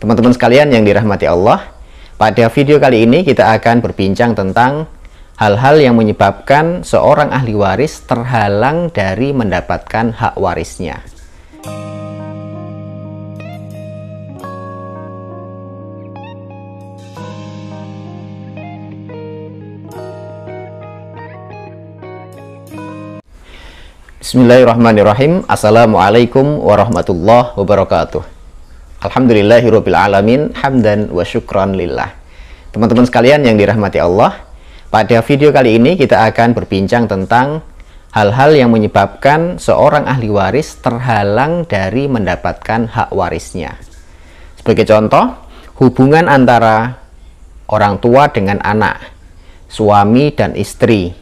Teman-teman sekalian yang dirahmati Allah, pada video kali ini kita akan berbincang tentang hal-hal yang menyebabkan seorang ahli waris terhalang dari mendapatkan hak warisnya. Bismillahirrahmanirrahim. Assalamualaikum warahmatullahi wabarakatuh. Alhamdulillahirabbil alamin, hamdan wa syukran lillah. Teman-teman sekalian yang dirahmati Allah, pada video kali ini kita akan berbincang tentang hal-hal yang menyebabkan seorang ahli waris terhalang dari mendapatkan hak warisnya. Sebagai contoh, hubungan antara orang tua dengan anak, suami dan istri,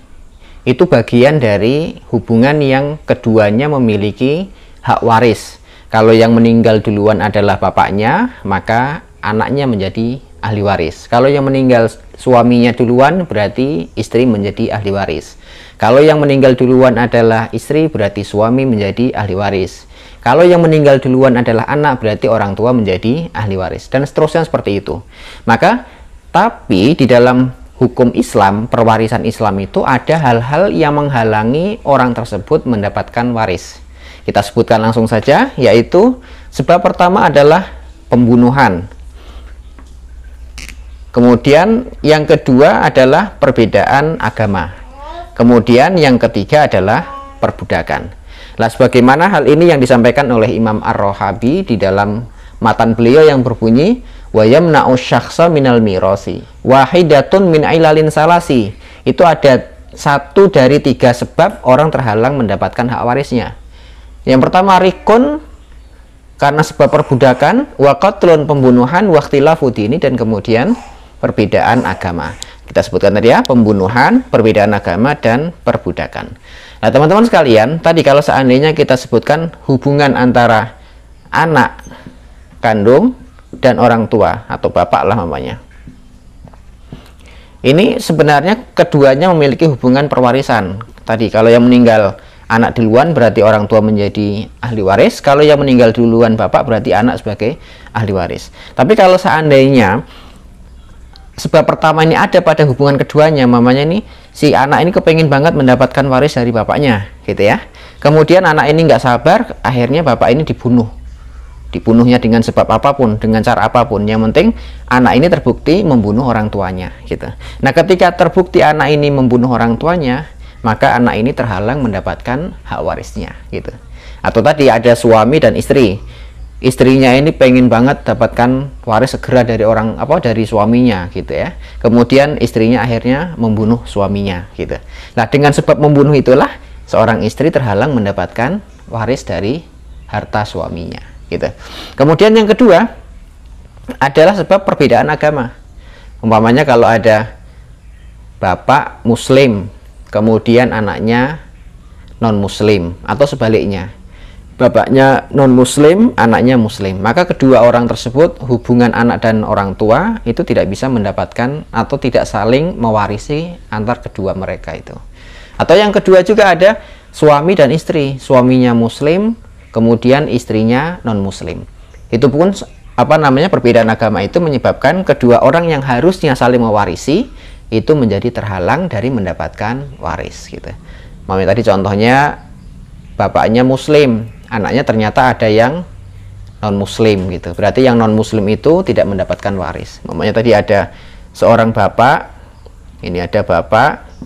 itu bagian dari hubungan yang keduanya memiliki hak waris. Kalau yang meninggal duluan adalah bapaknya, maka anaknya menjadi ahli waris. Kalau yang meninggal suaminya duluan, berarti istri menjadi ahli waris. Kalau yang meninggal duluan adalah istri, berarti suami menjadi ahli waris. Kalau yang meninggal duluan adalah anak, berarti orang tua menjadi ahli waris. Dan seterusnya seperti itu. Maka, tapi di dalam hukum Islam, perwarisan Islam itu ada hal-hal yang menghalangi orang tersebut mendapatkan waris. Kita sebutkan langsung saja, yaitu sebab pertama adalah pembunuhan. Kemudian yang kedua adalah perbedaan agama. Kemudian yang ketiga adalah perbudakan. Nah, sebagaimana hal ini yang disampaikan oleh Imam Ar-Rohabi di dalam matan beliau yang berbunyi, wa yamna'u syakhsa minal mirasi wahidatun min ilalin salasi. Itu ada satu dari tiga sebab orang terhalang mendapatkan hak warisnya. Yang pertama rikun, karena sebab perbudakan, wa qatlun, pembunuhan, wa ikhtilafu dini, dan kemudian perbedaan agama. Kita sebutkan tadi ya, pembunuhan, perbedaan agama, dan perbudakan. Nah, teman-teman sekalian, tadi kalau seandainya kita sebutkan hubungan antara anak kandung dan orang tua atau bapak lah namanya, ini sebenarnya keduanya memiliki hubungan perwarisan. Tadi kalau yang meninggal anak duluan berarti orang tua menjadi ahli waris. Kalau yang meninggal duluan bapak berarti anak sebagai ahli waris. Tapi kalau seandainya sebab pertama ini ada pada hubungan keduanya, mamanya ini, si anak ini kepengen banget mendapatkan waris dari bapaknya, gitu ya. Kemudian anak ini nggak sabar, akhirnya bapak ini dibunuh. Dibunuhnya dengan sebab apapun, dengan cara apapun, yang penting anak ini terbukti membunuh orang tuanya, gitu. Nah, ketika terbukti anak ini membunuh orang tuanya, maka anak ini terhalang mendapatkan hak warisnya, gitu. Atau tadi ada suami dan istri, istrinya ini pengen banget dapatkan waris segera dari dari suaminya, gitu ya. Kemudian istrinya akhirnya membunuh suaminya, gitu. Nah, dengan sebab membunuh itulah seorang istri terhalang mendapatkan waris dari harta suaminya, gitu. Kemudian yang kedua adalah sebab perbedaan agama. Umpamanya kalau ada bapak muslim, kemudian anaknya non-muslim, atau sebaliknya, bapaknya non-muslim, anaknya muslim, maka kedua orang tersebut, hubungan anak dan orang tua itu tidak bisa mendapatkan atau tidak saling mewarisi antar kedua mereka itu. Atau yang kedua juga ada suami dan istri, suaminya muslim, kemudian istrinya non-muslim. Itu pun perbedaan agama itu menyebabkan kedua orang yang harusnya saling mewarisi itu menjadi terhalang dari mendapatkan waris, gitu. Mamanya tadi contohnya bapaknya muslim, anaknya ternyata ada yang non muslim, gitu. Berarti yang non muslim itu tidak mendapatkan waris. Mamanya tadi ada seorang bapak, ini ada bapak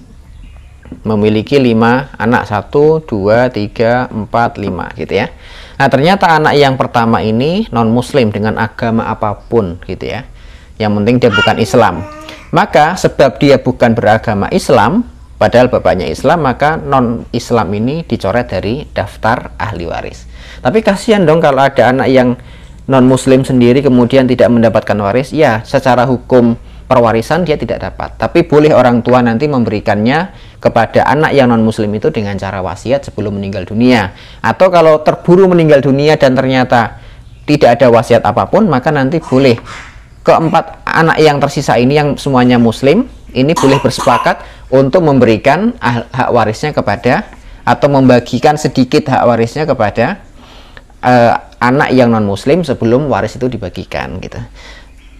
memiliki 5 anak, 1, 2, 3, 4, 5, gitu ya. Nah, ternyata anak yang pertama ini non muslim dengan agama apapun, gitu ya. Yang penting dia bukan Islam. Maka sebab dia bukan beragama Islam, padahal bapaknya Islam, maka non-Islam ini dicoret dari daftar ahli waris. Tapi kasihan dong kalau ada anak yang non-Muslim sendiri kemudian tidak mendapatkan waris. Ya, secara hukum perwarisan dia tidak dapat. Tapi boleh orang tua nanti memberikannya kepada anak yang non-Muslim itu dengan cara wasiat sebelum meninggal dunia. Atau kalau terburu meninggal dunia dan ternyata tidak ada wasiat apapun, maka nanti boleh keempat anak yang tersisa ini yang semuanya muslim ini boleh bersepakat untuk memberikan hak warisnya kepada, atau membagikan sedikit hak warisnya kepada anak yang non muslim sebelum waris itu dibagikan gitu.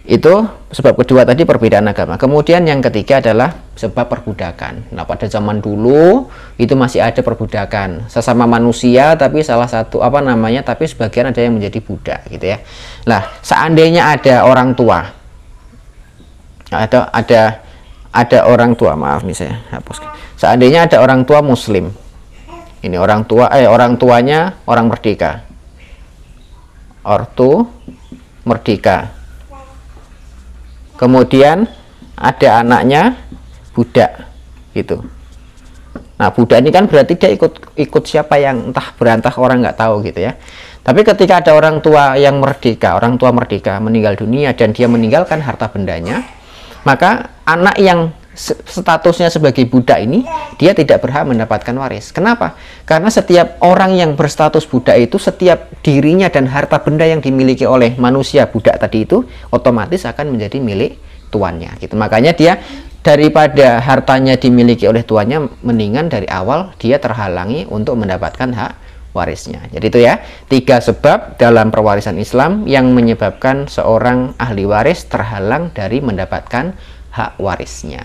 Itu sebab kedua tadi, perbedaan agama. Kemudian yang ketiga adalah sebab perbudakan. Nah, pada zaman dulu itu masih ada perbudakan sesama manusia, tapi salah satu tapi sebagian ada yang menjadi budak gitu ya. Nah, seandainya ada orang tua, ada orang tua, maaf nih saya hapus. Seandainya ada orang tua muslim, ini orang tuanya orang merdeka, ortu merdeka, kemudian ada anaknya budak gitu. Nah, budak ini kan berarti dia ikut siapa yang entah berantah orang nggak tahu gitu ya. Tapi ketika ada orang tua yang merdeka, orang tua merdeka meninggal dunia dan dia meninggalkan harta bendanya, maka anak yang statusnya sebagai budak ini dia tidak berhak mendapatkan waris. Kenapa? Karena setiap orang yang berstatus budak itu, setiap dirinya dan harta benda yang dimiliki oleh manusia budak tadi itu otomatis akan menjadi milik tuannya gitu. Makanya dia, daripada hartanya dimiliki oleh tuannya, mendingan dari awal dia terhalangi untuk mendapatkan hak warisnya. Jadi itu ya, 3 sebab dalam perwarisan Islam yang menyebabkan seorang ahli waris terhalang dari mendapatkan hak warisnya.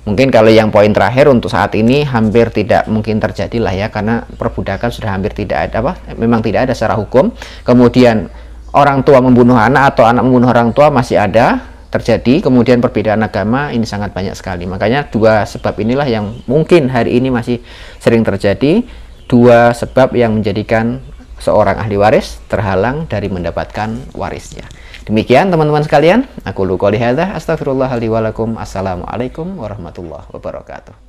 Mungkin kalau yang poin terakhir untuk saat ini hampir tidak mungkin terjadi lah ya, karena perbudakan sudah hampir tidak ada, memang tidak ada secara hukum. Kemudian orang tua membunuh anak atau anak membunuh orang tua masih ada terjadi. Kemudian perbedaan agama ini sangat banyak sekali. Makanya 2 sebab inilah yang mungkin hari ini masih sering terjadi, 2 sebab yang menjadikan seorang ahli waris terhalang dari mendapatkan warisnya. Demikian teman-teman sekalian, aku qouli hadza, astaghfirullah li wa lakum. Assalamualaikum warahmatullahi wabarakatuh.